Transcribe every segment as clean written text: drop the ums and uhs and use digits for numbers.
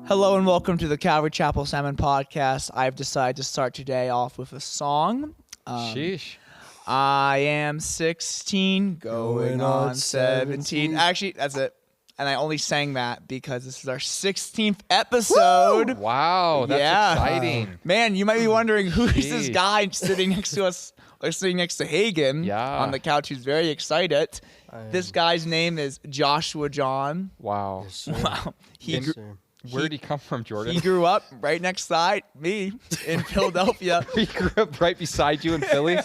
Hello and welcome to the Calvary Chapel Salmon podcast. I've decided to start today off with a song. Sheesh. I am 16, going on 17. Actually, that's it. And I only sang that because this is our 16th episode. Woo! Wow, that's exciting. Man, you might be wondering, who's this guy sitting next to us, or sitting next to Hagen on the couch who's very excited. This guy's name is Joshua John. Wow. Yes, wow. Where did he come from, Jordan? He grew up right next side me in Philadelphia. He grew up right beside you in Philly?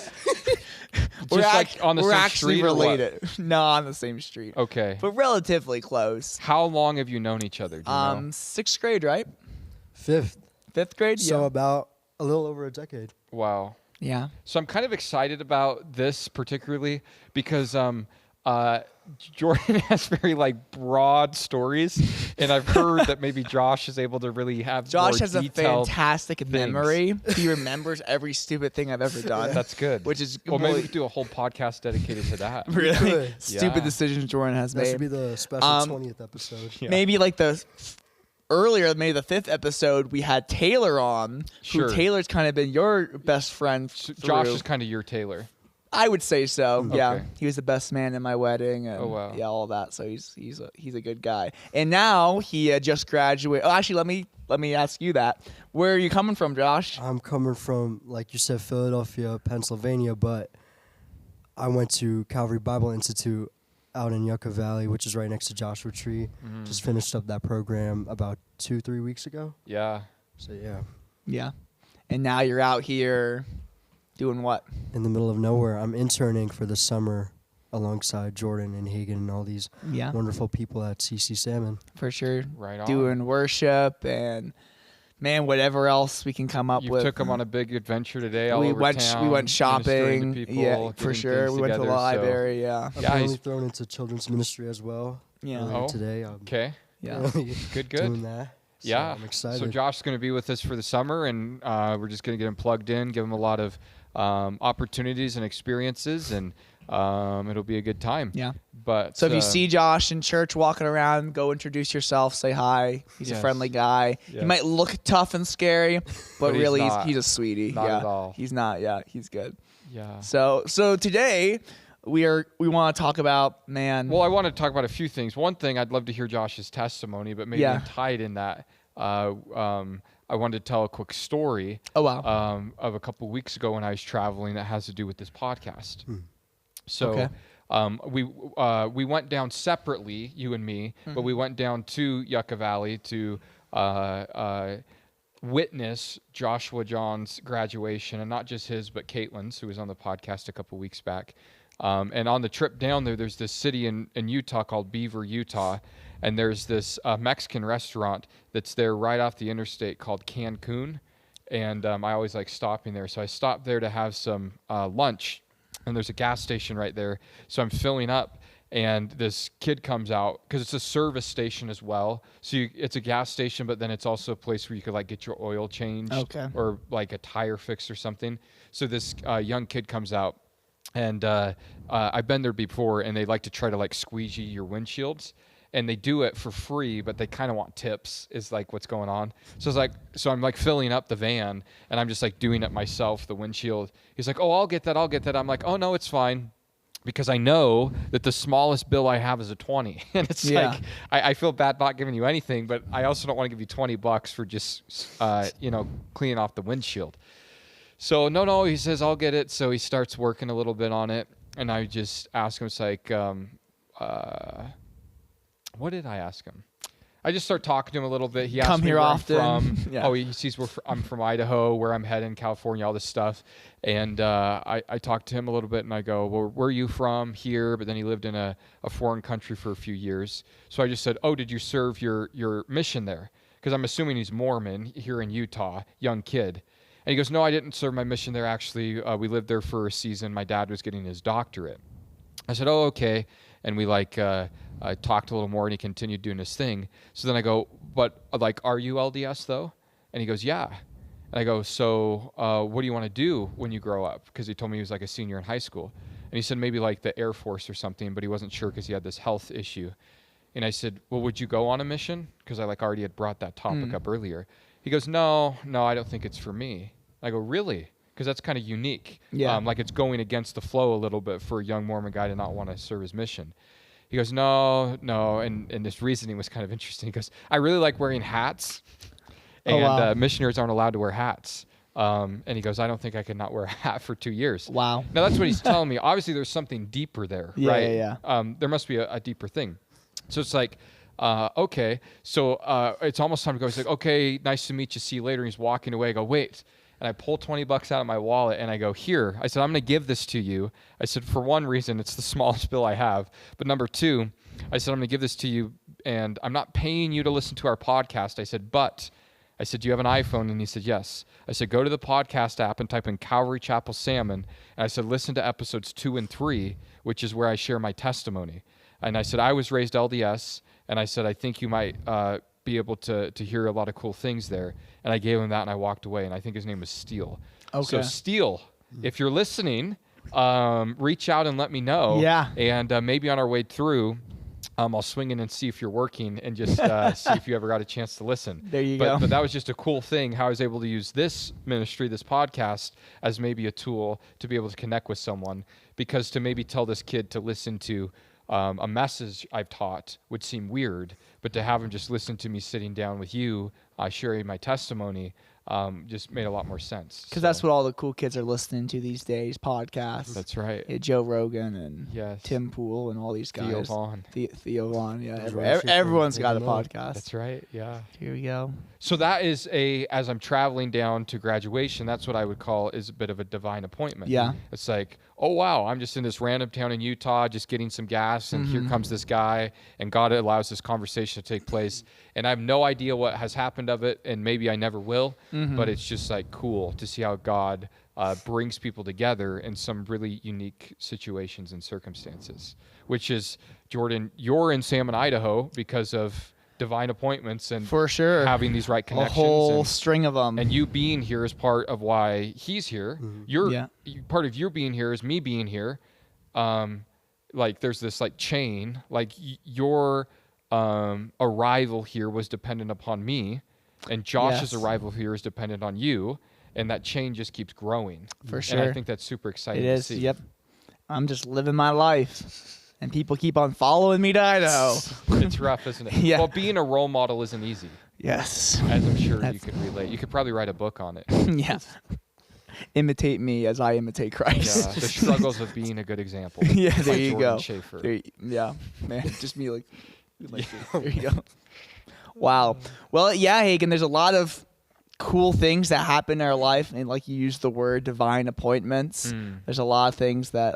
We're on the same actually street related. No, on the same street. Okay. But relatively close. How long have you known each other? Do you know? 6th grade, right? Fifth. 5th grade? So yeah. about a little over a decade. Wow. Yeah. So I'm kind of excited about this particularly because Jordan has very broad stories, and I've heard that maybe Josh is able to really have Josh more has a detailed fantastic things. Memory. He remembers every stupid thing I've ever done. That's good. Which is well, maybe we could do a whole podcast dedicated to that. Really stupid Yeah. decisions Jordan has That made. should be the special 20th episode. Yeah. Maybe like maybe the 5th episode, we had Taylor on. Sure. Who Taylor's kind of been your best friend. Josh through. is kind of your Taylor. I would say so. Yeah, Okay. he was the best man in my wedding, and Oh, wow. yeah, all that. So he's a good guy. And now he just graduated. Oh, actually, let me ask you that. Where are you coming from, Josh? I'm coming from, like you said, Philadelphia, Pennsylvania, but I went to Calvary Bible Institute out in Yucca Valley, which is right next to Joshua Tree. Just finished up that program about 2-3 weeks ago. Yeah. So yeah, Yeah. And now you're out here doing what? in the middle of nowhere. I'm interning for the summer alongside Jordan and Hagen and all these Yeah, wonderful people at CC Salmon. for sure. Right on. Doing worship and whatever else we can come up You with. took him on a big adventure today. All we over went town, we went ministering shopping. to people, Yeah, for getting sure. things We went to the together, so- library. Yeah. I'm Yeah, finally he's- thrown into children's ministry as well. Yeah. earlier Oh. today. I'm Okay. Yeah. Good. doing that. So Yeah. I'm excited. So Josh's going to be with us for the summer, and we're just going to get him plugged in, give him a lot of opportunities and experiences, and it'll be a good time. Yeah. But So if you see Josh in church walking around, go introduce yourself, say hi. He's a Yes. friendly guy. He Yes. might look tough and scary, but But he's really not. he's a sweetie. Not yeah. at all. He's not. Yeah, he's good. yeah. So today we want to talk about, man. Well, I want to talk about a few things. One thing, I'd love to hear Josh's testimony, but maybe Yeah. tied in that, I wanted to tell a quick story. Oh, wow. Of a couple weeks ago when I was traveling that has to do with this podcast. So Okay. we went down separately, you and me, but we went down to Yucca Valley to witness Joshua John's graduation, and not just his, but Caitlin's, who was on the podcast a couple weeks back. And on the trip down there's this city in Utah called Beaver, Utah, and there's this Mexican restaurant that's there right off the interstate called Cancun, and I always like stopping there. So I stopped there to have some lunch, and there's a gas station right there. So I'm filling up, and this kid comes out, because it's a service station as well. So it's a gas station, but then it's also a place where you could like get your oil changed, Okay. or like a tire fixed or something. So this young kid comes out, and I've been there before, and they like to try to like squeegee your windshields, and they do it for free, but they kind of want tips, is like what's going on. So I'm like filling up the van, and I'm just like doing it myself, the windshield. He's like, oh, I'll get that. I'm like, oh no, it's fine. Because I know that the smallest bill I have is a 20. And it's like, I feel bad not giving you anything, but I also don't want to give you $20 for just, cleaning off the windshield. So no, he says, I'll get it. So he starts working a little bit on it. And I just ask him, it's like, what did I ask him? I just start talking to him a little bit. He asked Come me here where often. I'm from. Yeah. Oh, he sees I'm from Idaho, where I'm heading, California, all this stuff. And I talked to him a little bit, and I go, well, where are you from? Here. But then he lived in a foreign country for a few years. So I just said, oh, did you serve your mission there? Because I'm assuming he's Mormon here in Utah, young kid. And he goes, no, I didn't serve my mission there. Actually, we lived there for a season. My dad was getting his doctorate. I said, oh, okay. And we talked a little more, and he continued doing his thing. So then I go, but are you LDS though? And he goes, yeah. And I go, so what do you want to do when you grow up? Because he told me he was like a senior in high school. And he said maybe like the Air Force or something, but he wasn't sure because he had this health issue. And I said, well, would you go on a mission? Because I already had brought that topic up earlier. He goes, no, I don't think it's for me. I go, really? Because that's kind of unique. Yeah. It's going against the flow a little bit for a young Mormon guy to not want to serve his mission. He goes, no. And this reasoning was kind of interesting. He goes, I really like wearing hats. And missionaries aren't allowed to wear hats. And he goes, I don't think I could not wear a hat for 2 years. Wow. Now, that's what he's telling me. Obviously, there's something deeper there, right? Yeah. There must be a deeper thing. So it's like, okay. So it's almost time to go. He's like, okay, nice to meet you. See you later. And he's walking away. I go, wait. And I pull $20 out of my wallet and I go, here. I said, I'm going to give this to you. I said, for one reason, it's the smallest bill I have. But number two, I said, I'm going to give this to you and I'm not paying you to listen to our podcast. I said, do you have an iPhone? And he said, yes. I said, go to the podcast app and type in Calvary Chapel Salmon. And I said, listen to episodes 2 and 3, which is where I share my testimony. And I said, I was raised LDS. And I said, I think you might be able to hear a lot of cool things there. And I gave him that and I walked away. And I think his name was Steele. Okay. So Steele, if you're listening, reach out and let me know. Yeah. And maybe on our way through, I'll swing in and see if you're working and just see if you ever got a chance to listen. There you go. But that was just a cool thing, how I was able to use this ministry, this podcast, as maybe a tool to be able to connect with someone. Because to maybe tell this kid to listen to a message I've taught would seem weird, but to have him just listen to me sitting down with you, sharing my testimony, just made a lot more sense. Because that's what all the cool kids are listening to these days, podcasts. That's right. Yeah, Joe Rogan and Yes. Tim Pool and all these guys. Theo Vaughn. Theo Vaughn, yeah. Right. Everyone's got a Take 'em up. podcast. That's right, yeah. Here we go. So that is as I'm traveling down to graduation, that's what I would call is a bit of a divine appointment. Yeah. It's like, oh, wow, I'm just in this random town in Utah, just getting some gas, and here comes this guy, and God allows this conversation to take place. And I have no idea what has happened of it, and maybe I never will, but it's just like cool to see how God brings people together in some really unique situations and circumstances, which is, Jordan, you're in Salmon, Idaho because of divine appointments and For sure. having these right A connections. whole string of them. And you being here is part of why he's here. Part of your being here is me being here. Like there's this like chain, like your arrival here was dependent upon me, and Josh's Yes. arrival here is dependent on you, and that chain just keeps growing. For And sure. I think that's super exciting It is. to see. Yep. I'm just living my life. And people keep on following me to Idaho. It's rough, isn't it? Yeah. Well, being a role model isn't easy, Yes. as I'm sure you That's- could relate. You could probably write a book on it. Yeah. Imitate me as I imitate Christ. Yeah, the struggles of being a good example. Yeah, by there you Jordan go. Schaefer. Yeah, man, just me like there you go. Wow. Well, yeah, Hagen, there's a lot of cool things that happen in our life, and like you used the word divine appointments. There's a lot of things that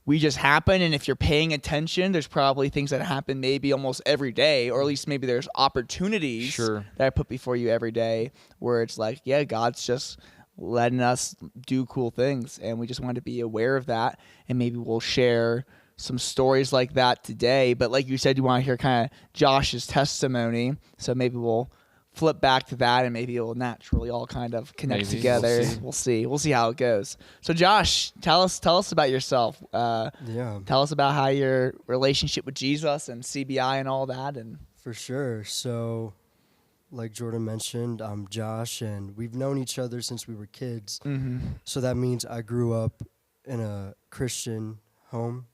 we just happen, and if you're paying attention, there's probably things that happen maybe almost every day, or at least maybe there's opportunities Sure. that I put before you every day where it's like, yeah, God's just letting us do cool things, and we just want to be aware of that, and maybe we'll share some stories like that today. But like you said, you want to hear kind of Josh's testimony, so maybe we'll flip back to that, and maybe it will naturally all kind of connect Maybe. together. We'll see. We'll see how it goes. So Josh, tell us about yourself. Yeah, Tell us about how your relationship with Jesus and CBI and all that. And for sure. So, like Jordan mentioned, I'm Josh, and we've known each other since we were kids. So that means I grew up in a Christian home.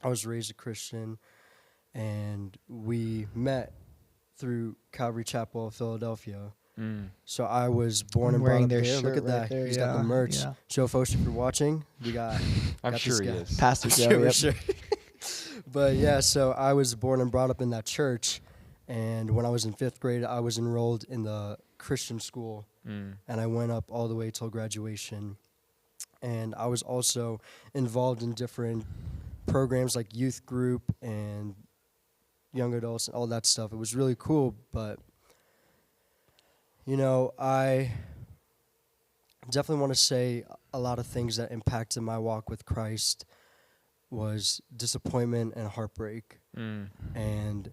I was raised a Christian, and we met through Calvary Chapel of Philadelphia. So I was born and brought Wearing up their there. shirt Look at right that. there, He's got the yeah, merch. yeah. Joe Foster, if you're watching, we got. I'm got sure this he guy. is. Pastor Joe, Sure, yep. sure. But yeah, so I was born and brought up in that church, and when I was in 5th grade, I was enrolled in the Christian school, and I went up all the way till graduation. And I was also involved in different programs like youth group and young adults and all that stuff. It was really cool, but you know, I definitely want to say a lot of things that impacted my walk with Christ was disappointment and heartbreak. And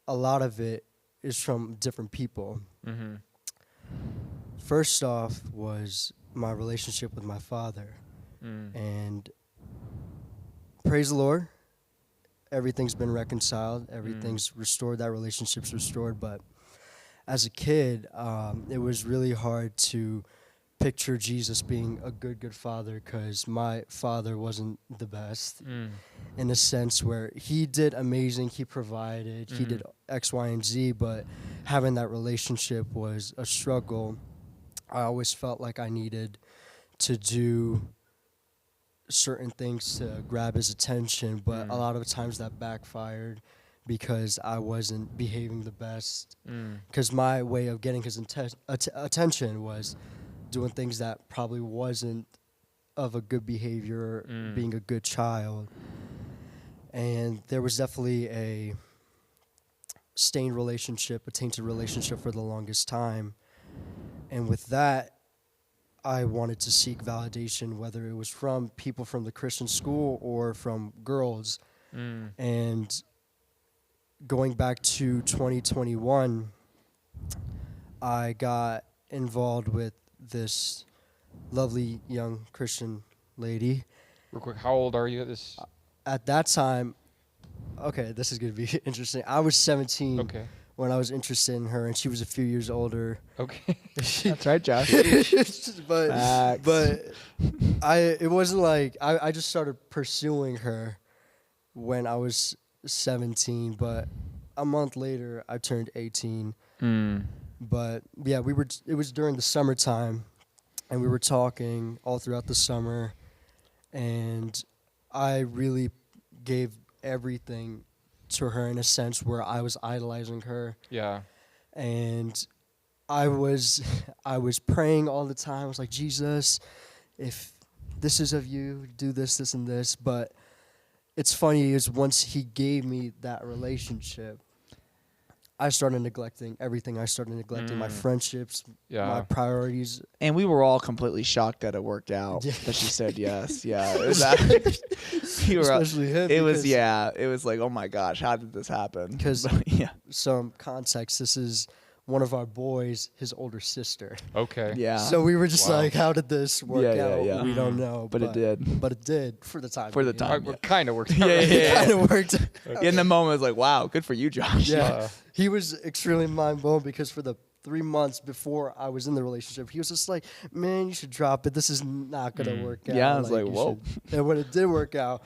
a lot of it is from different people. First off was my relationship with my father. And praise the Lord, everything's been reconciled. Everything's restored. That relationship's restored. But as a kid, it was really hard to picture Jesus being a good father, because my father wasn't the best in a sense where he did amazing. He provided. He did X, Y, and Z. But having that relationship was a struggle. I always felt like I needed to do certain things to grab his attention, but a lot of times that backfired because I wasn't behaving the best. Because my way of getting his attention was doing things that probably wasn't of a good behavior, being a good child. And there was definitely a stained relationship, a tainted relationship for the longest time. And with that, I wanted to seek validation, whether it was from people from the Christian school or from girls. And going back to 2021, I got involved with this lovely young Christian lady. Real quick, how old are you at this? At that time, okay, this is going to be interesting. I was 17 Okay. when I was interested in her, and she was a few years older. Okay. That's right, Josh. but Facts. it wasn't like I just started pursuing her when I was 17, but a month later I turned 18. But yeah, it was during the summertime, and we were talking all throughout the summer, and I really gave everything to her in a sense where I was idolizing her. Yeah. And I was praying all the time. I was like, Jesus, if this is of you, do this, this, and this. But it's funny is once he gave me that relationship, I started neglecting everything. I started neglecting my friendships, my priorities. And we were all completely shocked that it worked out, that she said yes. Yeah. It was Especially him. It was like, oh my gosh, how did this happen? Because yeah. some context, this is one of our boys, his older sister. Okay. Yeah. So we were just Wow. like, how did this work out? Yeah. We don't know. But it did. But it did for the time. For the being. time. It kind of worked out. Yeah, right? yeah, It kind of worked. In the moment, I was like, wow, good for you, Josh. Yeah. He was extremely mind blown because for the 3 months before I was in the relationship, he was just like, man, you should drop it. This is not going to work out. Yeah, I was like, you whoa. should. And when it did work out,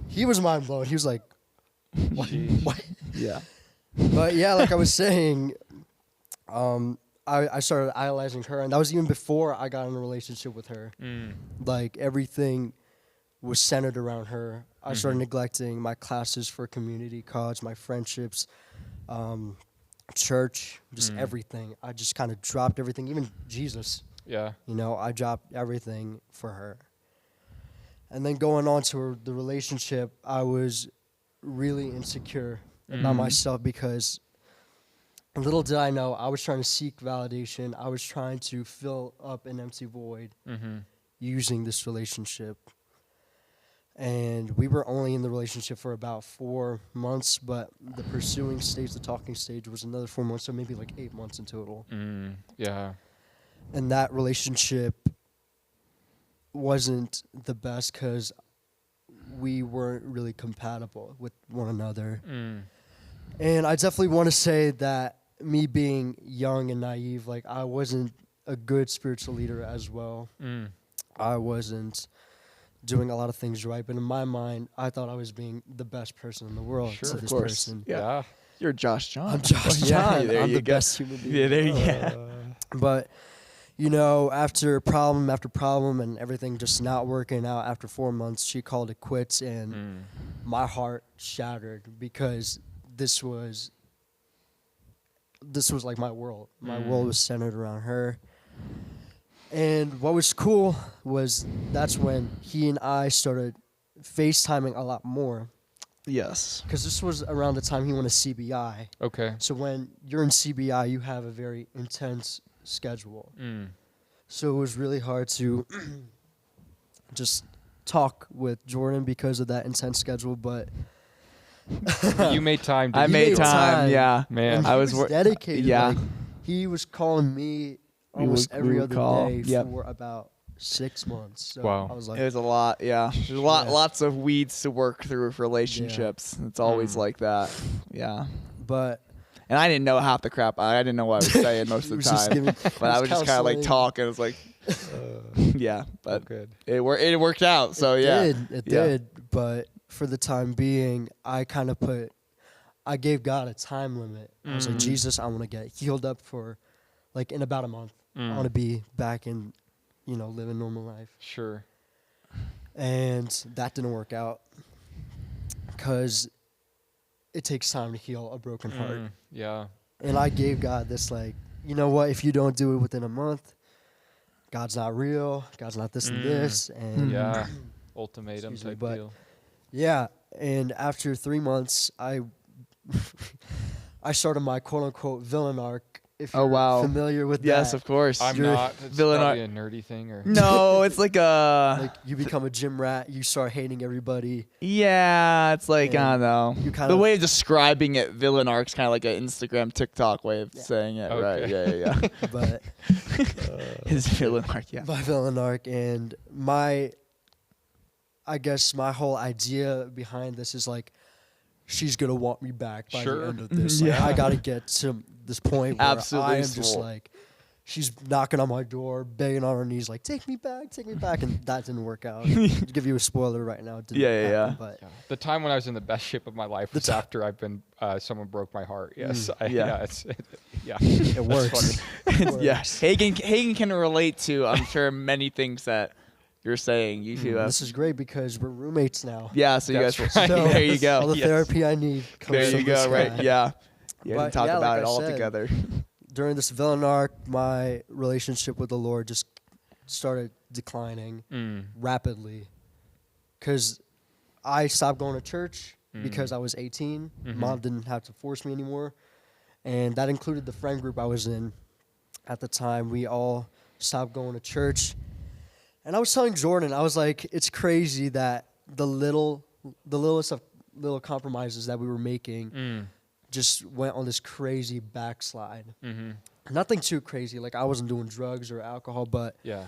he was mind blown. He was like, what? What? Yeah. But yeah, like I was saying, I started idolizing her, and that was even before I got in a relationship with her. Like everything was centered around her. I started neglecting my classes for community college, my friendships, church, just everything. I just kind of dropped everything, even Jesus. Yeah. You know, I dropped everything for her. And then going on to the relationship, I was really insecure about myself because little did I know I was trying to seek validation. I was trying to fill up an empty void using this relationship. And we were only in the relationship for about 4 months, but the pursuing stage, the talking stage, was another 4 months, so maybe like 8 months in total. Yeah. And that relationship wasn't the best because we weren't really compatible with one another. And I definitely want to say that me being young and naive, like I wasn't a good spiritual leader as well. I wasn't doing a lot of things right, but in my mind, I thought I was being the best person in the world to this person. Yeah. You're Josh John. I'm Josh John. I'm the best human being. Yeah, there you go. But, you know, after problem after problem and everything just not working out, after 4 months, she called it quits, and my heart shattered because this was like my world. My world was centered around her. And what was cool was that's when he and I started FaceTiming a lot more. Yes. Because this was around the time he went to CBI. Okay. So when you're in CBI, you have a very intense schedule. So it was really hard to just talk with Jordan because of that intense schedule, but You made time. I made time. Yeah. Man. and I he was dedicated. yeah. Like, he was calling me almost every other day for about 6 months. So Wow. I was like, It was a lot, yeah. There's lots of weeds to work through with relationships. It's always like that, yeah. but And I didn't know half the crap. I didn't know what I was saying most of the was just time. giving- But I was just kind of like counseling. talking. It was like, yeah. But Good. it worked out. So yeah. It did. But for the time being, I gave God a time limit. I was like, Jesus, I want to get healed up for, like, in about a month. I want to be back in, living normal life. Sure. And that didn't work out because it takes time to heal a broken heart. Yeah. And I gave God this, like, you know what? If you don't do it within a month, God's not real. God's not this and this. And Yeah. Ultimatum Excuse me, type but- deal. yeah. And after 3 months, I started my quote unquote villain arc. If you're familiar with Yes, that. of course. I'm You're not. It's villain probably a nerdy thing, or No, it's like a Like, you become a gym rat. You start hating everybody. yeah. It's like I don't know. You kind The of way of describing it, villain arc's kind of like an Instagram, TikTok way of saying it, right? Okay. Yeah. but His villain arc, yeah. my villain arc and I guess my whole idea behind this is like, she's gonna want me back by Sure. the end of this. Like, Yeah. I gotta get to this point where Absolutely I am just swole. like, she's knocking on my door, begging on her knees, like, take me back, and that didn't work out. To give you a spoiler right now, it didn't Yeah. happen, But Yeah. The time when I was in the best shape of my life was after I've been someone broke my heart. Yes. Yeah. Yeah. it That's works. funny. It Yeah, works. Hagen can relate to, I'm sure, many things that you're saying. You two have, This is great because we're roommates now. yeah. So you That's guys, right. So there you all go. the therapy I need comes There from you this go. Right? guy. Yeah. You But can talk yeah, about like it I all said, together. During this villain arc, my relationship with the Lord just started declining rapidly because I stopped going to church because I was 18. Mom didn't have to force me anymore. And that included the friend group I was in at the time. We all stopped going to church. And I was telling Jordan, I was like, it's crazy that the littlest of little compromises that we were making just went on this crazy backslide. Nothing too crazy. Like, I wasn't doing drugs or alcohol, but Yeah.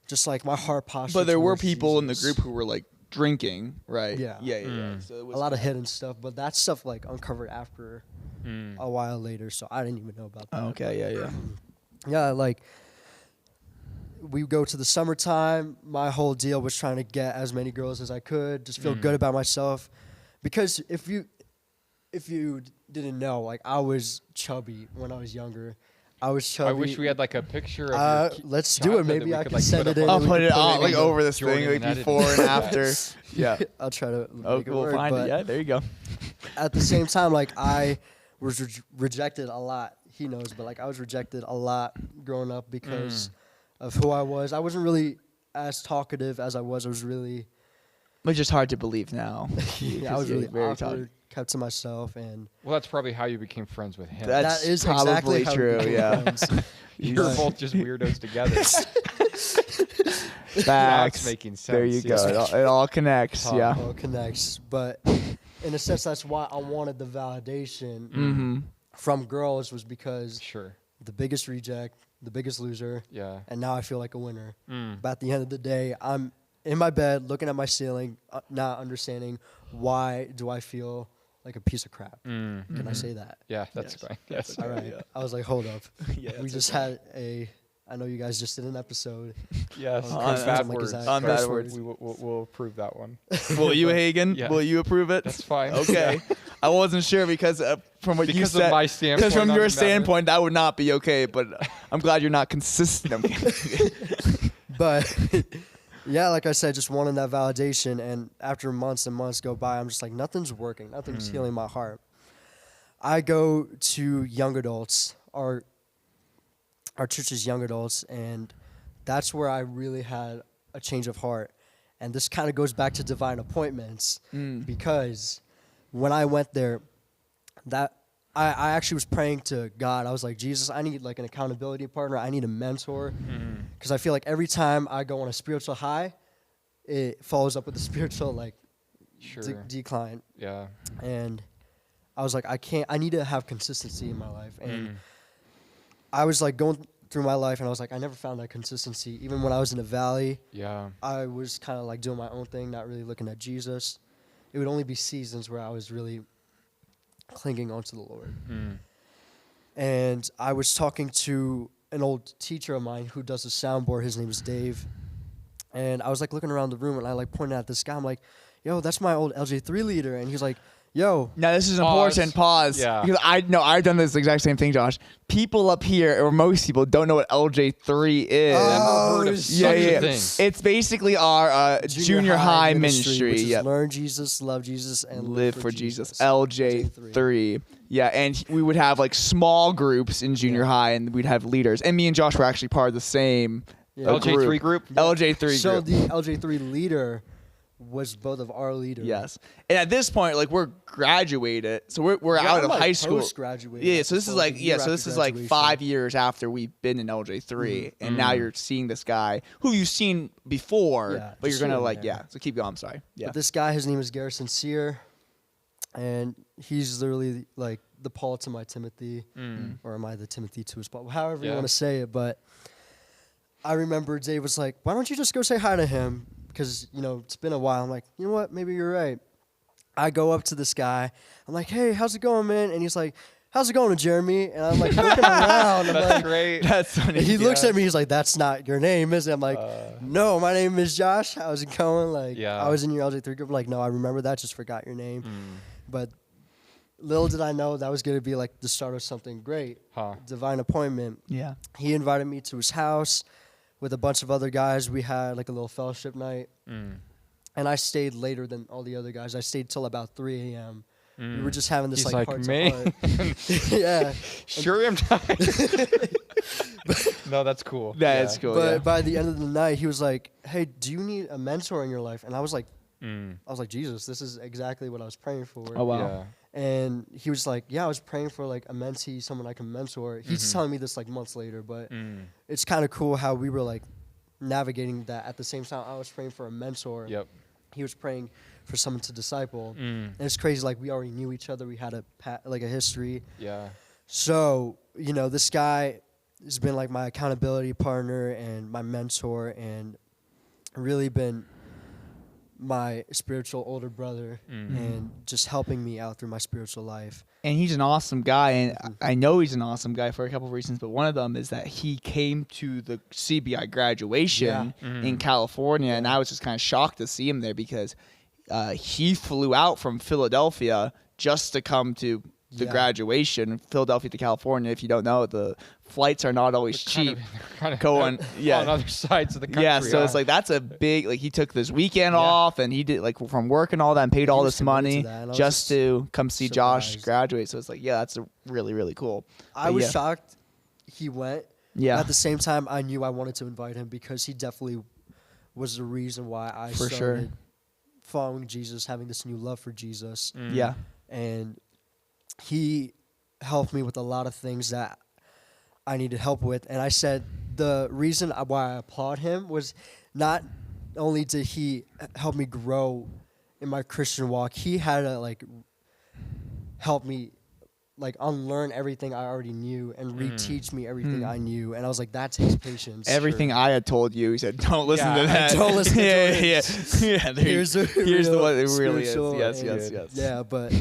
just like my heart posture. But there were towards people in the Jesus. group who were like drinking, right? Yeah. Yeah. So it was A lot of hidden stuff, but that stuff like uncovered after a while later, so I didn't even know about that. Okay. Yeah. Yeah, like we go to the summertime. My whole deal was trying to get as many girls as I could, just feel good about myself. Because if you didn't know, like, I was chubby when I was younger. I was chubby. I wish we had like a picture of your Let's do it. childhood that Maybe we I could, can like, send put it up in. on I'll and we put can it on in like the- over this Jordan thing, like and edit before it. and after. Yeah. I'll try to Oh, make it we'll work, find but it. Yeah. There you go. at the same time, like, I was rejected a lot. He knows, but like, I was rejected a lot growing up because of who I was. I wasn't really as talkative as I was. I was really, Which is hard to believe now. I was really very awkward, kept to myself, and Well, that's probably how you became friends with him. That's that is probably exactly how we true, became yeah. friends. You're But- both just weirdos together. Now Facts. it's making sense. There you go. Yes. It all connects. Huh. Yeah. All connects, but in a sense, that's why I wanted the validation Mm-hmm. from girls, was because Sure. the biggest reject, the biggest loser, Yeah. and now I feel like a winner. Mm. But at the end of the day, I'm in my bed looking at my ceiling, not understanding why do I feel like a piece of crap. Can I say that? Yeah, that's Yes. fine. Yes. All right. I was like, hold up. Yeah, We just had I know you guys just did an episode. Yes. On curse bad words, like, is words. that On curse bad words? words. We'll approve that one. Will you, Hagen? Yeah. Will you approve it? That's fine. Okay. I wasn't sure because from what you Because said. of my standpoint. Because from on your the matter. standpoint, that would not be okay. But I'm glad you're not consistent. I'm kidding. But yeah, like I said, just wanting that validation. And after months and months go by, I'm just like, nothing's working. Nothing's healing my heart. I go to young adults, our church's young adults, and that's where I really had a change of heart. And this kind of goes back to divine appointments, because when I went there, that I actually was praying to God. I was like, Jesus, I need like an accountability partner. I need a mentor, because I feel like every time I go on a spiritual high, it follows up with a spiritual like Sure. decline. Yeah. And I was like, I need to have consistency in my life. And I was like going through my life, and I was like, I never found that consistency. Even when I was in the valley, Yeah. I was kind of like doing my own thing, not really looking at Jesus. It would only be seasons where I was really clinging onto the Lord. Mm. And I was talking to an old teacher of mine who does a soundboard. His name is Dave. And I was like looking around the room, and I like pointed at this guy. I'm like, yo, that's my old LJ3 leader. And he's like, yo. Now this is Pause. important. Pause. Yeah. Because I've done this exact same thing, Josh. People up here, or most people, don't know what LJ3 is. Oh, I've heard of it's- such a thing. It's basically our junior high ministry. Which is Yep. learn Jesus, love Jesus, and Live for Jesus. LJ3. Yeah, and we would have like small groups in junior high, and we'd have leaders. And me and Josh were actually part of the same LJ3 group? LJ3 So group. the LJ3 leader was both of our leaders. Yes. And at this point, like, we're graduated. So we're out I'm of like high school. post-graduated Yeah, at so this is point, like a year so this after is like graduation. 5 years after we've been in LJ3, and now you're seeing this guy who you've seen before, Yeah, but you're just gonna here and like there. So keep going. I'm sorry. Yeah. But this guy, his name is Garrison Sear, and he's literally like the Paul to my Timothy, or am I the Timothy to his Paul? However you Yeah. want to say it. But I remember Dave was like, "Why don't you just go say hi to him?" Because it's been a while. I'm like, you know what? Maybe you're right. I go up to this guy. I'm like, "Hey, how's it going, man?" And he's like, "How's it going, Jeremy?" And I'm like looking around. I'm That's like, great. That's funny. and he looks at me. He's like, "That's not your name, is it?" I'm like, "No, my name is Josh. How's it going?" Like, Yeah. I was in your LJ3 group. Like, no, I remember that. Just forgot your name. But little did I know that was going to be like the start of something great. Huh. Divine appointment. Yeah. He invited me to his house with a bunch of other guys. We had like a little fellowship night. And I stayed later than all the other guys. I stayed till about 3 a.m. We were just having this He's like like, heart "Me?" to heart. Yeah. Sure, I'm tired. No, that's cool. That is cool. But Yeah. by the end of the night, he was like, "Hey, do you need a mentor in your life?" And I was like, Jesus, this is exactly what I was praying for. Oh wow. Yeah. And he was like, "Yeah, I was praying for like a mentee, someone I can mentor." He's telling me this like months later, but it's kind of cool how we were like navigating that at the same time. I was praying for a mentor. Yep. He was praying for someone to disciple. And it's crazy, like we already knew each other. We had a history. Yeah. So, this guy has been like my accountability partner and my mentor, and really been my spiritual older brother, and just helping me out through my spiritual life. And he's an awesome guy, and I know he's an awesome guy for a couple of reasons, but one of them is that he came to the CBI graduation in California, and I was just kind of shocked to see him there because he flew out from Philadelphia just to come to the graduation. Philadelphia to California, if you don't know, the flights are not always cheap. Kind of going on other sides of the country. Yeah, so it's like that's a big, like he took this weekend off, and he did like from work and all that, and paid all was this committed money to that, and I was just to come see Josh surprised. graduate. So it's like, yeah, that's a really, really cool. I But was yeah. shocked he went. Yeah. At the same time, I knew I wanted to invite him because he definitely was the reason why I For started sure. following Jesus, having this new love for Jesus. Yeah. And he helped me with a lot of things that I needed help with. And I said the reason why I applaud him was not only did he help me grow in my Christian walk, he had to help me unlearn everything I already knew and reteach me everything I knew. And I was like, that takes patience. Everything I had told you, he said, don't listen to that. Don't listen to yeah, it. yeah. Here's the what it really is. spiritual Yes, and- yes. Yeah, but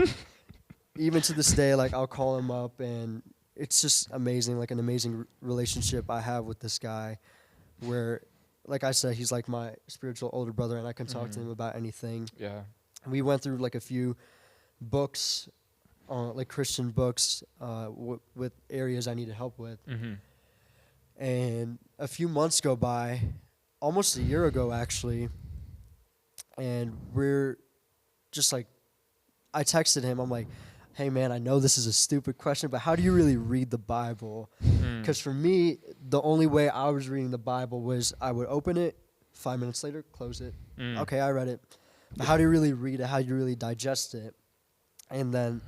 even to this day, I'll call him up, and it's just amazing, an amazing relationship I have with this guy, where, like I said, he's like my spiritual older brother, and I can talk to him about anything. Yeah. We went through a few books, Christian books, with areas I needed help with. And a few months go by, almost a year ago actually, and we're just I texted him, I'm like, "Hey man, I know this is a stupid question, but how do you really read the Bible?" Because for me, the only way I was reading the Bible was I would open it, 5 minutes later, close it. Okay, I read it. But how do you really read it? How do you really digest it? And then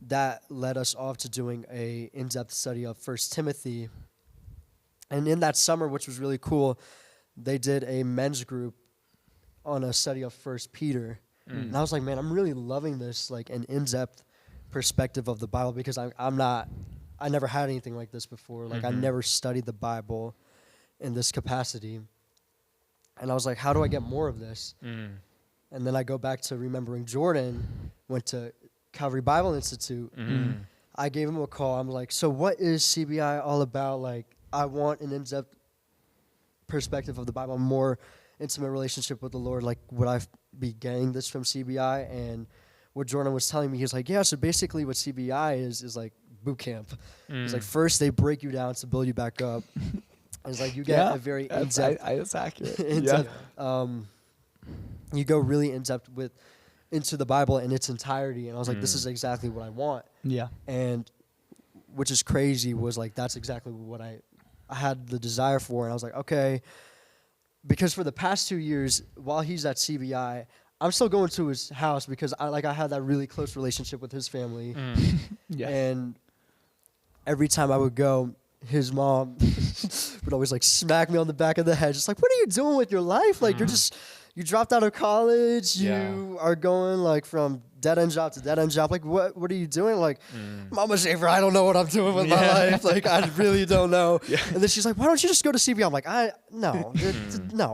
that led us off to doing a in-depth study of 1 Timothy. And in that summer, which was really cool, they did a men's group on a study of 1 Peter. And I was like, man, I'm really loving this, an in-depth perspective of the Bible, because I'm not I never had anything like this before. Like I never studied the Bible in this capacity. And I was like, how do I get more of this? And then I go back to remembering Jordan, went to Calvary Bible Institute. I gave him a call. I'm like, so what is CBI all about? Like, I want an in-depth perspective of the Bible, a more intimate relationship with the Lord. Like, would I be getting this from CBI? And what Jordan was telling me, he was like, yeah, so basically what CBI is like boot camp. It's like first they break you down to build you back up. It's like you get a very in-depth. That's accurate. In-depth, you go really in-depth into the Bible in its entirety. And I was like, this is exactly what I want. Yeah. And which is crazy was like, that's exactly what I had the desire for. And I was like, okay, because for the past 2 years, while he's at CBI, I'm still going to his house because I had that really close relationship with his family. Yeah. And every time I would go, his mom would always like smack me on the back of the head, just like, what are you doing with your life? Like you dropped out of college, you are going like from dead end job to dead end job. Like what are you doing? Like, Mama Schaefer, I don't know what I'm doing with my life. Like I really don't know. And then she's like, why don't you just go to CBI? I'm like, no,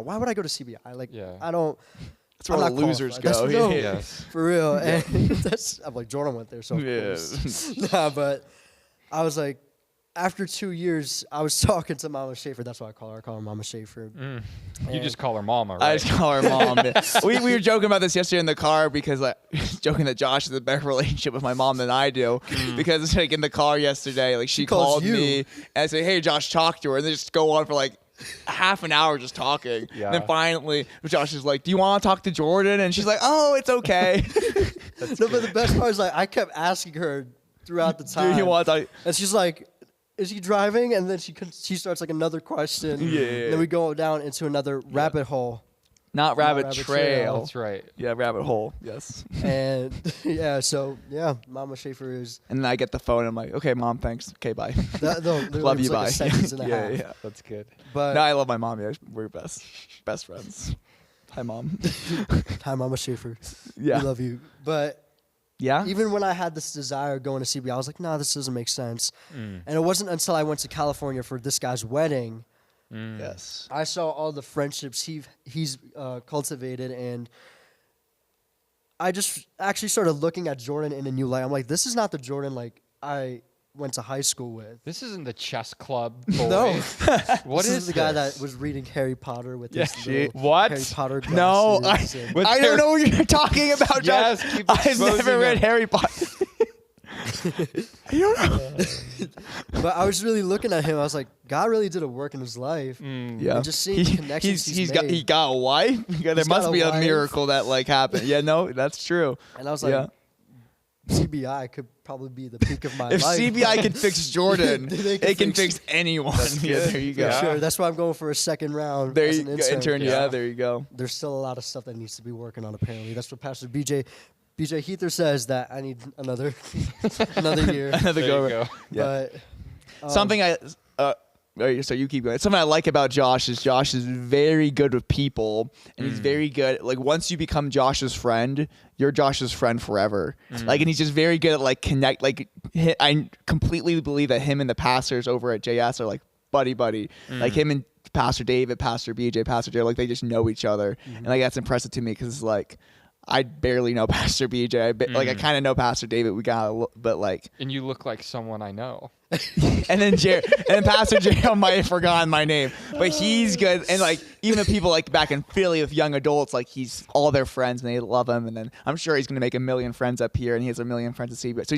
why would I go to CBI? Like I don't. That's where all the losers go. For real. And I'm like, Jordan went there, so of course. Nah, but I was like, after 2 years, I was talking to Mama Schaefer. That's what I call her. I call her Mama Schaefer. You just call her Mama, right? I just call her Mom. we were joking about this yesterday in the car because joking that Josh has a better relationship with my mom than I do because like in the car yesterday, like she called me and I said, hey, Josh, talk to her. And they just go on for like half an hour just talking. Yeah. And then finally, Josh is like, do you want to talk to Jordan? And she's like, oh, it's okay. But the best part is like I kept asking her throughout the time. Do you want to talk? And she's like, is he driving? And then she starts like another question. And then we go down into another rabbit hole. Not rabbit trail. That's right. Yeah, rabbit hole. Yes. And Mama Schaefer is. And then I get the phone and I'm like, okay, Mom, thanks. Okay, bye. Love you, bye. Yeah. That's good. But no, I love my mom. Yeah, we're best friends. Hi, Mom. Hi, Mama Schaefer. Yeah. We love you. But yeah, even when I had this desire going to CBI, I was like, nah, this doesn't make sense. And it wasn't until I went to California for this guy's wedding. Yes. I saw all the friendships he's cultivated, and I just actually started looking at Jordan in a new light. I'm like, this is not the Jordan like I went to high school with. This isn't the chess club boy. No. What this is the guy that was reading Harry Potter with his what? Harry Potter glasses. No, I don't know what you're talking about, Josh. Yes, keep I've never read Harry Potter. I don't know. But I was really looking at him. I was like, God really did a work in his life. Yeah. And just seeing the connections he made. got a wife. There must be a miracle that like happened. Yeah, no, that's true. And I was like, CBI could probably be the peak of my life. If CBI can fix Jordan, it can fix anyone. Yeah, there you go. Sure, that's why I'm going for a second round. There as you an go. Intern. Yeah, there you go. There's still a lot of stuff that needs to be working on. Apparently, that's what Pastor BJ Heather says, that I need another year. Another go. Yeah. But something so you keep going. Something I like about Josh is very good with people, and he's very good. Like once you become Josh's friend, you're Josh's friend forever. Like, and he's just very good at like connect. Like I completely believe that him and the pastors over at JS are like buddy. Like him and Pastor David, Pastor BJ, Pastor Joe, like they just know each other, and like that's impressive to me because it's like. I barely know Pastor BJ. Like I kind of know Pastor David. We got, but like. And you look like someone I know. and then Pastor J might have forgotten my name, but he's good. And like even the people like back in Philly with young adults, like he's all their friends and they love him. And then I'm sure he's gonna make 1 million friends up here, and he has 1 million friends to see. But so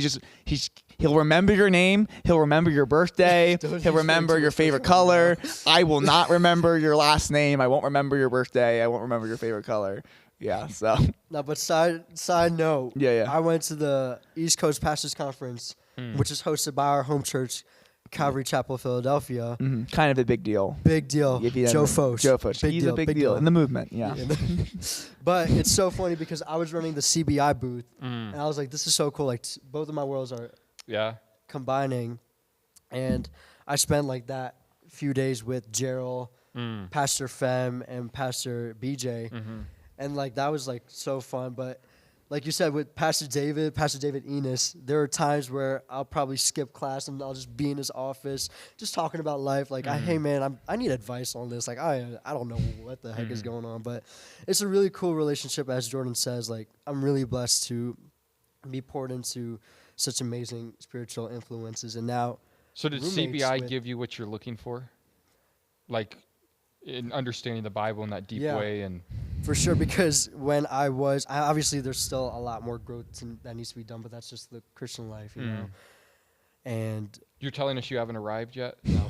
he'll remember your name. He'll remember your birthday. He'll remember your favorite color. I will not remember your last name. I won't remember your birthday. I won't remember your favorite color. Yeah, so. No, but side note. Yeah. I went to the East Coast Pastors Conference, which is hosted by our home church, Calvary Chapel, Philadelphia. Kind of a big deal. Big deal. Joe Focht. He's a big deal in the movement. Yeah. But it's so funny because I was running the CBI booth, and I was like, this is so cool. Like both of my worlds are combining, and I spent like that few days with Gerald, Pastor Fem, and Pastor BJ. And like that was like so fun, but like you said, with Pastor David Enos, there are times where I'll probably skip class and I'll just be in his office, just talking about life. Like, hey man, I need advice on this. Like, I don't know what the heck is going on, but it's a really cool relationship. As Jordan says, like, I'm really blessed to be poured into such amazing spiritual influences, and now. So did CBI give you what you're looking for, like in understanding the Bible in that deep way? And for sure, because when obviously there's still a lot more growth that needs to be done, but that's just the Christian life, you know. And you're telling us you haven't arrived yet? No.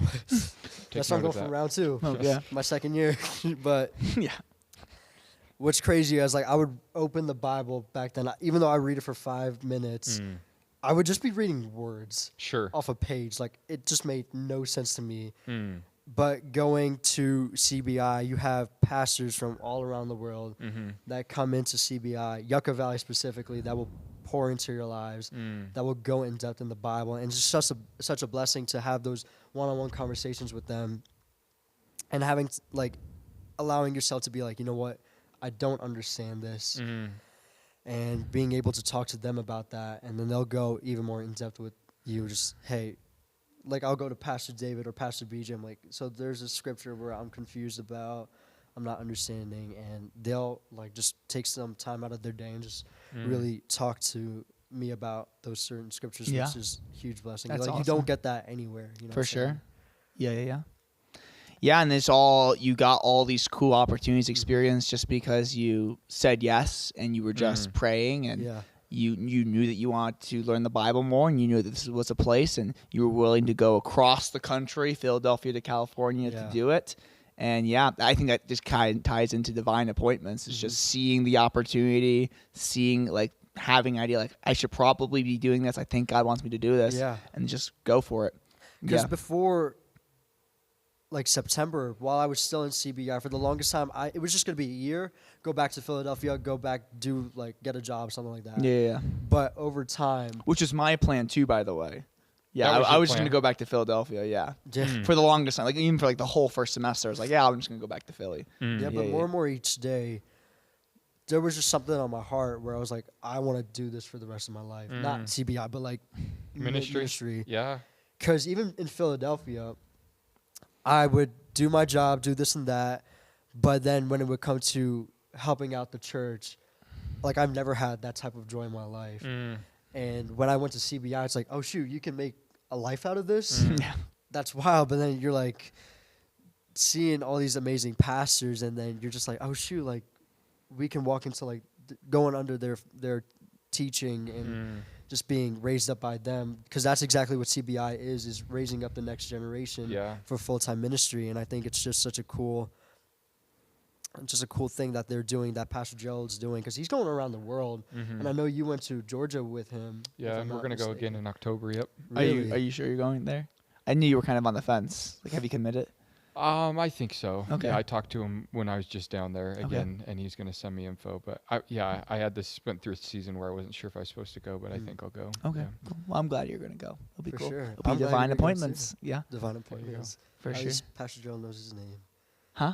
That's why I'm going for round 2. Oh, yeah. My second year. But yeah. What's crazy is, like, I would open the Bible back then, even though I read it for 5 minutes, I would just be reading words off a page. Like, it just made no sense to me. But going to CBI, you have pastors from all around the world that come into CBI, Yucca Valley specifically, that will pour into your lives, that will go in depth in the Bible. And it's just such a blessing to have those one-on-one conversations with them, and having, like, allowing yourself to be like, you know what, I don't understand this. And being able to talk to them about that, and then they'll go even more in depth with you. Just, hey, like, I'll go to Pastor David or Pastor BJ. I'm like, so there's a scripture where I'm confused about, I'm not understanding, and they'll, like, just take some time out of their day and just really talk to me about those certain scriptures, which is a huge blessing. That's like awesome. You don't get that anywhere. You know For sure. Yeah. Yeah, and you got all these cool opportunities, experience just because you said yes and you were just praying, and you knew that you wanted to learn the Bible more, and you knew that this was a place, and you were willing to go across the country, Philadelphia to California, to do it. And yeah, I think that just kind of ties into divine appointments. It's just seeing the opportunity, seeing, like, having an idea, like, I should probably be doing this. I think God wants me to do this, and just go for it. Because before, like, September, while I was still in CBI, for the longest time, it was just going to be a year, go back to Philadelphia, go back, get a job, something like that. Yeah. But over time. Which is my plan too, by the way. Yeah, I was just going to go back to Philadelphia, for the longest time. Like, even for, like, the whole first semester, I was like, I'm just going to go back to Philly. But more and more each day, there was just something on my heart where I was like, I want to do this for the rest of my life. Not CBI, but, like, ministry. Yeah. Because even in Philadelphia, I would do my job, do this and that, but then when it would come to helping out the church, like, I've never had that type of joy in my life. And when I went to CBI, it's like, oh, shoot, you can make a life out of this? That's wild. But then you're, like, seeing all these amazing pastors, and then you're just like, oh, shoot, like, we can walk into, like, going under their teaching and just being raised up by them, because that's exactly what CBI is raising up the next generation for full-time ministry. And I think it's just such a cool thing that they're doing, that Pastor Gerald's doing, because he's going around the world. And I know you went to Georgia with him. Yeah, and we're going to go again in October. Yep. Really? Are you sure you're going there? I knew you were kind of on the fence. Like, have you committed? I think so. Okay. Yeah, I talked to him when I was just down there again, and he's going to send me info. But I went through a season where I wasn't sure if I was supposed to go, but I think I'll go. Okay. Yeah. Cool. Well, I'm glad you're going to go. It'll be For cool. sure. It'll be divine appointments. Yeah. Divine appointments. For sure. Pastor Gerald knows his name. Huh?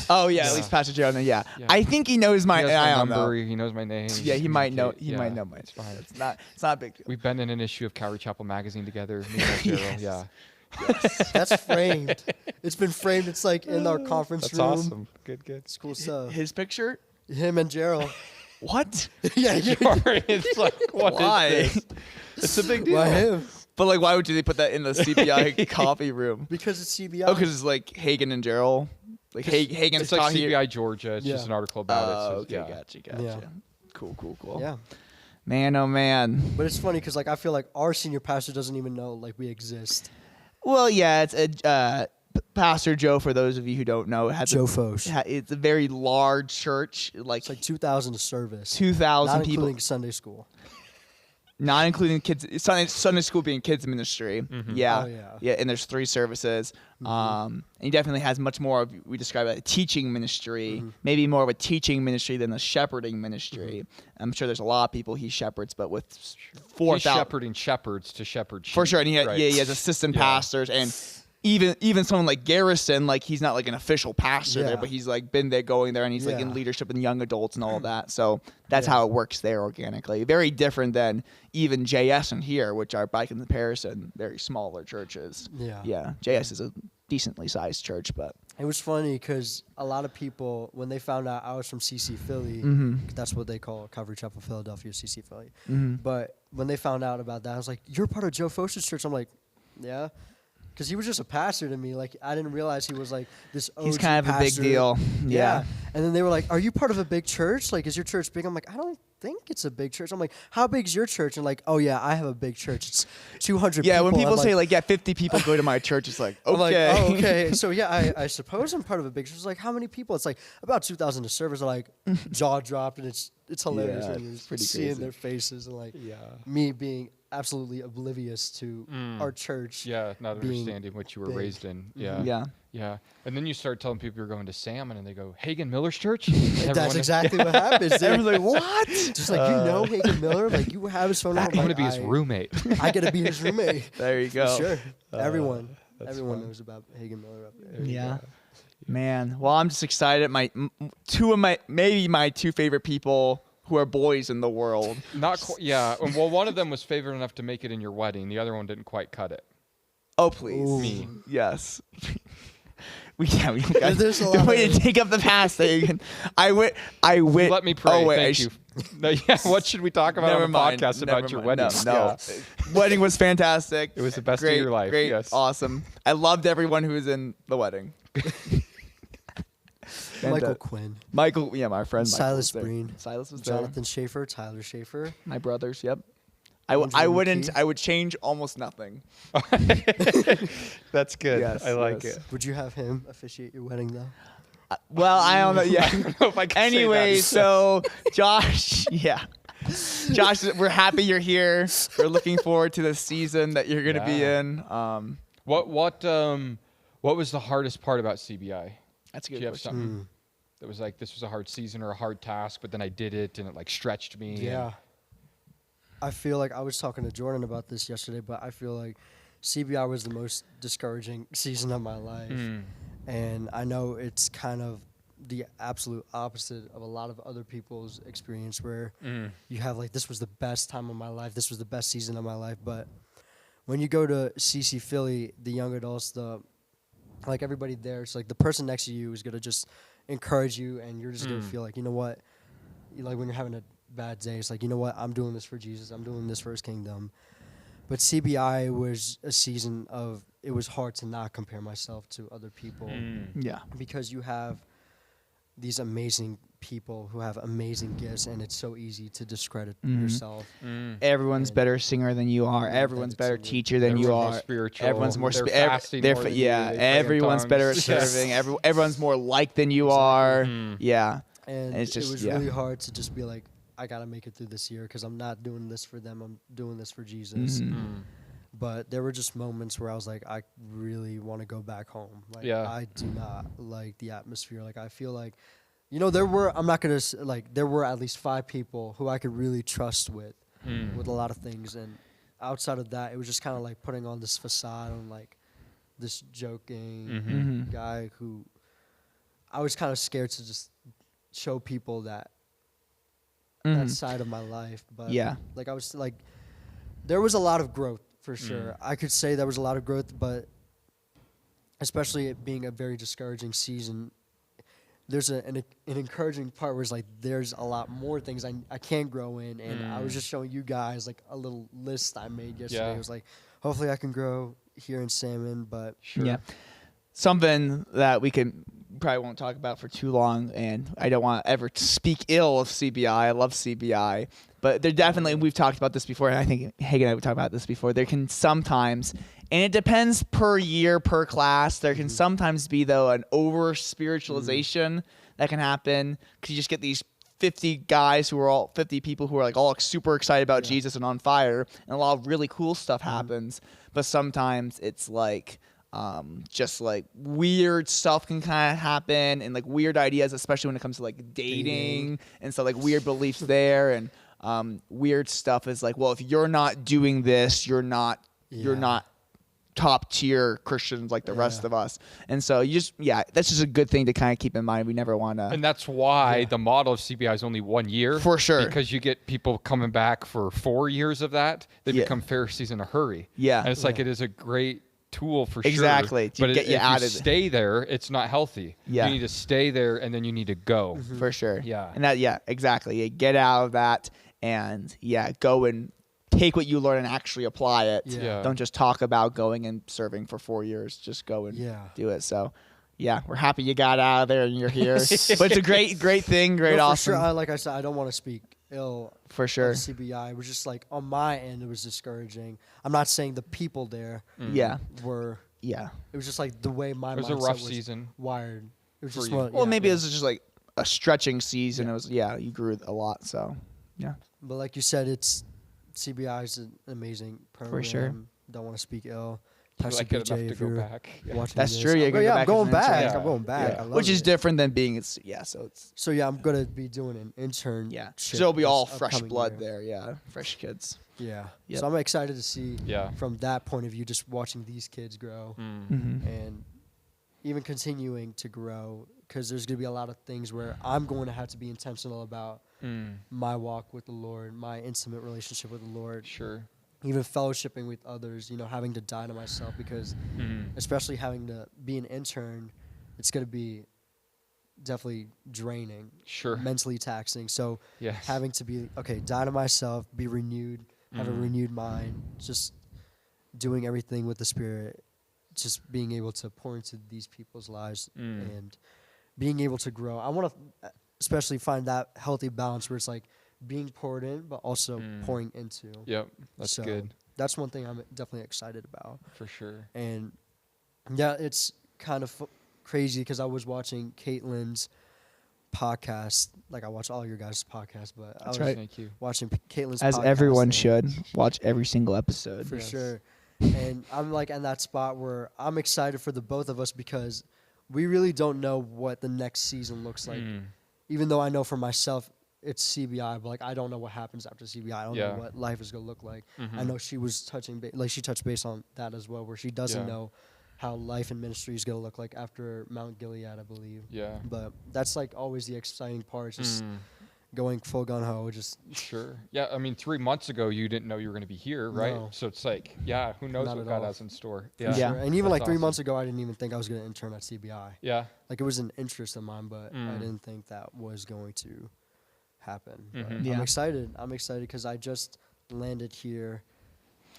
Oh yeah, at least Pastor Jordan. Yeah. I think he knows my. He has I my don't know. number. He knows my name. Yeah, he might know. He might know mine. It's fine. It's not a big deal. We've been in an issue of Calvary Chapel magazine together. Me and Gerald. Yeah. That's framed. It's been framed. It's like in our conference room. That's awesome. Good. It's cool stuff. His picture. Him and Gerald. What? Yeah. It's like, why? Is this? It's a big deal. Why him? But, like, why would they put that in the CBI coffee room? Because it's CBI. Oh, because it's like Hagen and Gerald. Like Hagen's it's like talking CBI Georgia. It's just an article about it. So okay, gotcha. Yeah. Cool. Yeah. Man, oh man. But it's funny because, like, I feel like our senior pastor doesn't even know, like, we exist. Well, yeah, it's Pastor Joe. For those of you who don't know, Joe Foch. It's a very large church. It's like 2,000 a service. 2,000 not people, including Sunday school. not including kids. Sunday school being kids ministry. Yeah. Oh, yeah. Yeah, and there's 3 services. And he definitely has much more of, we describe it, a teaching ministry, maybe more of a teaching ministry than a shepherding ministry. I'm sure there's a lot of people he shepherds, but with 4,000. He's shepherding shepherds to shepherd sheep. For sure, and he right. has assistant pastors, and even someone like Garrison, like he's not like an official pastor there, Yeah. but he's like been there going there and he's like in Yeah. leadership and young adults and all of that. So that's Yeah. how it works there organically. Very different than even JS and here, which are by comparison very smaller churches. Yeah. Yeah. JS is a decently sized church, but It was funny because a lot of people, when they found out I was from CC Philly, that's what they call Calvary Chapel Philadelphia, CC Philly. But when they found out about that, I was like, "You're part of Joe Foster's church." I'm like, "Yeah," because he was just a pastor to me. Like I didn't realize he was like this. he's OG kind of a big pastor. deal. Yeah. And then they were like, "Are you part of a big church? Like, is your church big?" I'm like, "I don't think it's a big church." I'm like, "How big's your church?" And like, "Oh yeah, I have a big church. It's 200 Yeah, people." when people I'm say like, yeah, 50 people go to my church, it's like, okay. I'm like, "Oh, okay." So yeah, I suppose I'm part of a big church. It's like, how many people? It's like about 2,000 a service. Like jaw dropped, and it's hilarious Yeah, when you're it's pretty seeing crazy. their faces and like Yeah. me being absolutely oblivious to our church. Yeah, not being understanding what you were big. raised in. Yeah. Yeah. Yeah. And then you start telling people you're going to Salmon and they go, Hagen Miller's church? That's exactly what happens. Dude. Everyone's like, what? Just like, Hagen Miller, like you have his phone number. I'm going to Like, be his roommate. I get to be his roommate. There you For go. sure. Everyone fun. knows about Hagen Miller up there. Yeah. Man, well, I'm just excited. Maybe my two favorite people who are boys in the world. Not quite. Yeah. Well, one of them was favored enough to make it in your wedding. The other one didn't quite cut it. Oh, please. Ooh. Me. Yes. we got There's a lot way of- to take up the past. I went. Let me pray. Oh, wait, Thank you. No, yeah. What should we talk about Never on the mind. podcast Never about your mind. wedding? No. Yeah. Wedding was fantastic. It was the best great, of your life. Great. Yes. Awesome. I loved everyone who was in the wedding. And, Michael Quinn, Michael, yeah, my friend. Michael Silas was there. Breen, Silas was there. Jonathan Schaefer, Tyler Schaefer. My brothers. Yep. Angela I wouldn't. McKee. I would change almost nothing. That's good. Yes, I like yes. it. Would you have him officiate your wedding though? Well, I don't know. Yeah. I don't know if I can say Anyway, that. so Josh, yeah. Josh, we're happy you're here. We're looking forward to the season that you're going to be Yeah. in. What was the hardest part about CBI? That's a Do good you have question. something that was like, this was a hard season or a hard task, but then I did it and it like stretched me? Yeah. I feel like I was talking to Jordan about this yesterday, but I feel like CBI was the most discouraging season of my life. And I know it's kind of the absolute opposite of a lot of other people's experience where you have like, this was the best time of my life, this was the best season of my life. But when you go to CC Philly, the young adults, like everybody there, it's like the person next to you is going to just encourage you, and you're just going to feel like, you know what, like when you're having a bad day, it's like, you know what, I'm doing this for Jesus, I'm doing this for his kingdom. But CBI was a season of, it was hard to not compare myself to other people Yeah. because you have these amazing people who have amazing gifts, and it's so easy to discredit yourself. Everyone's And- better singer than you are. Everyone's better That's- teacher than you Everyone's more are. spiritual. Everyone's more They're spiritual. fasting more than you. Yeah. They pray in Everyone's better at tongues. Yes. serving. Everyone's more liked than you are. Yeah. And It's just- it was yeah. really hard to just be like, I got to make it through this year because I'm not doing this for them. I'm doing this for Jesus. But there were just moments where I was like, I really want to go back home. Like, Yeah. I do not like the atmosphere. Like, I feel like, there were, I'm not going to, like, there were at least 5 people who I could really trust with a lot of things. And outside of that, it was just kind of like putting on this facade on, like, this joking guy who I was kind of scared to just show people that side of my life. But Yeah. like I was like, there was a lot of growth for sure. I could say there was a lot of growth, but especially it being a very discouraging season, there's an encouraging part where it's like there's a lot more things I can grow in, and I was just showing you guys like a little list I made yesterday. Yeah. It was like, hopefully I can grow here in Salmon, but Sure. Yeah. Something that we can probably won't talk about for too long, and I don't want to ever speak ill of CBI. I love CBI, but there definitely, we've talked about this before, and I think Hagen and I would talk about this before. There can sometimes, and it depends per year, per class, there can sometimes be, though, an over spiritualization that can happen because you just get these 50 guys who are all 50 people who are like all super excited about Jesus and on fire, and a lot of really cool stuff happens. But sometimes it's like just like weird stuff can kind of happen, and like weird ideas, especially when it comes to like dating and so like weird beliefs there, and weird stuff is like, well, if you're not doing this, you're not top tier Christians like the rest of us. And so that's just a good thing to kind of keep in mind. We never want to. And that's why the model of CBI is only 1 year. For sure. Because you get people coming back for 4 years of that. They become Pharisees in a hurry. Yeah. And it's like it is a great tool for sure. Exactly. To But get you if out you of it. stay there, it's not healthy. Yeah. You need to stay there and then you need to go. For sure. Yeah. And exactly. Get out of that and go and take what you learn and actually apply it. Yeah. Don't just talk about going and serving for 4 years. Just go and do it. So, we're happy you got out of there and you're here. But it's a great thing, awesome. For sure. Like I said, I don't want to speak ill for sure. of CBI. It was just like on my end, it was discouraging. I'm not saying the people there were. Yeah. It was just like the way my mindset was a rough season wired. It was just maybe it was just like a stretching season. It was you grew a lot. So, yeah. But like you said, CBI is an amazing program. For sure. Don't want to speak ill. Like good enough to go back. Watching That's this. true. I'm going back. Yeah. I'm going back. I love Which is it. different than being So I'm gonna be doing an intern. Yeah. So it'll be all fresh upcoming blood year. there. Yeah. Fresh kids. Yeah. Yep. So I'm excited to see Yeah. from that point of view, just watching these kids grow Mm-hmm. and even continuing to grow, because there's going to be a lot of things where I'm going to have to be intentional about my walk with the Lord, my intimate relationship with the Lord. Sure. Even fellowshipping with others, having to die to myself, because especially having to be an intern, it's going to be definitely draining, Sure. mentally taxing. So Yes. having to be, die to myself, be renewed, have a renewed mind, just doing everything with the Spirit, just being able to pour into these people's lives and being able to grow. I want to especially find that healthy balance where it's like being poured in, but also pouring into. Yep. That's So good. That's one thing I'm definitely excited about. For sure. And yeah, it's kind of crazy because I was watching Caitlin's podcast. Like I watch all your guys' podcasts, but I was Thank you. watching Caitlin's As podcast. everyone and- should watch every single episode. For sure. And I'm like in that spot where I'm excited for the both of us because we really don't know what the next season looks like. Even though I know for myself it's CBI, but like I don't know what happens after CBI. I don't know what life is gonna look like. I know she was she touched base on that as well, where she doesn't know how life and ministry is gonna look like after Mount Gilead, I believe. Yeah. But that's like always the exciting part, just going full gun ho. Just Sure. Yeah. I mean, 3 months ago you didn't know you were going to be here, right? No. So it's like, who knows Not what at God all. has in store? for Yeah. sure. And even That's like 3 awesome. months ago, I didn't even think I was gonna intern at CBI. Yeah. Like it was an interest of mine, but I didn't think that was going to happen. But Yeah. I'm excited. I'm excited because I just landed here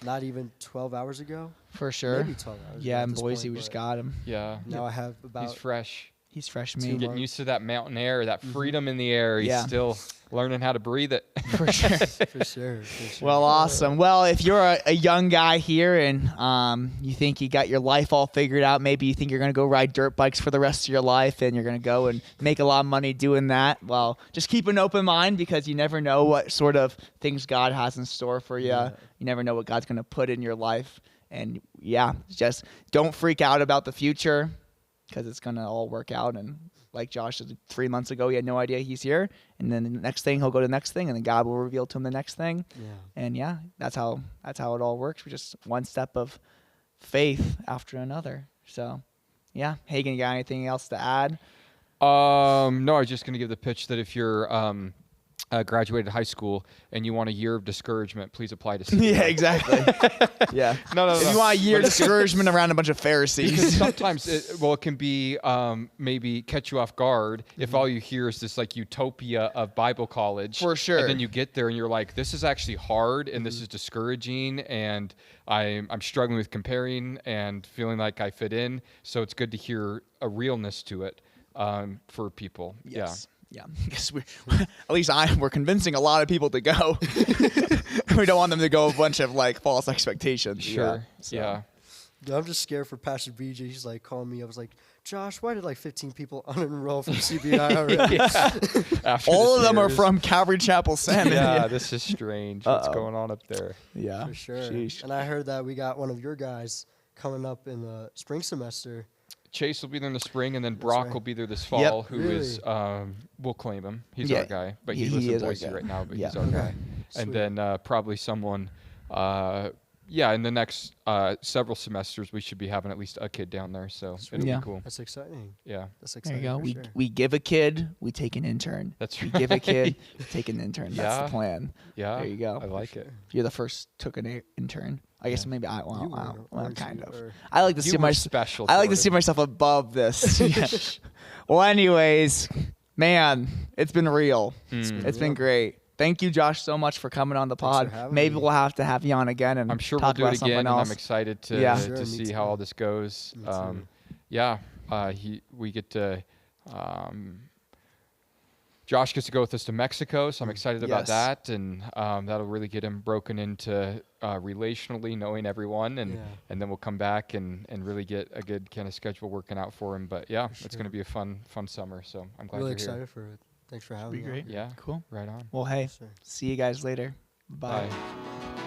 not even 12 hours ago. For sure. Maybe 12 hours. Yeah, ago at in this Boise, point, we just but got him. Yeah. Now I have about He's fresh. He's fresh 2 meat. Getting months. used to that mountain air, that freedom in the air. He's Yeah. still learning how to breathe it. For sure. for sure. Well, awesome. Well, if you're a young guy here and you think you got your life all figured out, maybe you think you're going to go ride dirt bikes for the rest of your life and you're going to go and make a lot of money doing that, well, just keep an open mind because you never know what sort of things God has in store for you. Yeah. You never know what God's going to put in your life. And, just don't freak out about the future because it's going to all work out. And like Josh said 3 months ago, he had no idea he's here. And then the next thing, he'll go to the next thing, and then God will reveal to him the next thing. Yeah. And that's how it all works. We just one step of faith after another. So, Hagen, you got anything else to add? No, I was just going to give the pitch that if you're graduated high school and you want a year of discouragement, please apply to CBI. Yeah, exactly. Yeah. No. If you want a year of discouragement around a bunch of Pharisees. Because sometimes it can be maybe catch you off guard if all you hear is this like utopia of Bible college. For sure. And then you get there and you're like, this is actually hard and this is discouraging and I'm struggling with comparing and feeling like I fit in. So it's good to hear a realness to it for people. Yes. Yeah, because at least we're convincing a lot of people to go. We don't want them to go a bunch of like false expectations. Sure. So. Yeah. Yeah, I'm just scared for Pastor BJ. He's like calling me. I was like, Josh, why did like 15 people unenroll from CBI already? All of them are from Calvary Chapel Salmon. Yeah, this is strange. What's going on up there? Yeah. For sure. Sheesh. And I heard that we got one of your guys coming up in the spring semester. Chase will be there in the spring, and then Brock right. will be there this fall. Who Really? is we'll claim him. He's Yeah. our guy, but Yeah, he he lives in is our Boise guy. right now. But Yeah. he's our guy. Sweet. And then probably someone, yeah, in the next several semesters, we should be having at least a kid down there. So it'll Yeah. be cool. That's exciting. Yeah. That's There exciting. you go. For We sure. we give a kid, we take an intern. That's We give a kid, right. we take an intern. That's Yeah. the plan. Yeah. There you go. I like it. You're the first took an intern. I guess Yeah. maybe I You well, were, well weren't kind you? of. Or- I like to You see were my special. I like to Jordan. see myself above this. Yeah. Well, anyways, man, it's been real. Mm. It's been great. Thank you, Josh, so much for coming on the Thanks for pod. having Maybe me. we'll have to have you on again and I'm sure we'll talk do it about something again, and else. I'm excited to Yeah. Sure, to me see too. how all this goes. Me too. Yeah, we get to. Josh gets to go with us to Mexico, so I'm excited about Yes. that, and that'll really get him broken into relationally knowing everyone, and Yeah. and then we'll come back and really get a good kind of schedule working out for him. But yeah, For it's sure. going to be a fun summer, so I'm glad Really you're excited here. for it. Thanks for having Be me. great. Yeah, Cool. right on. Well, hey, Yes, sir. see you guys later. Bye. Bye.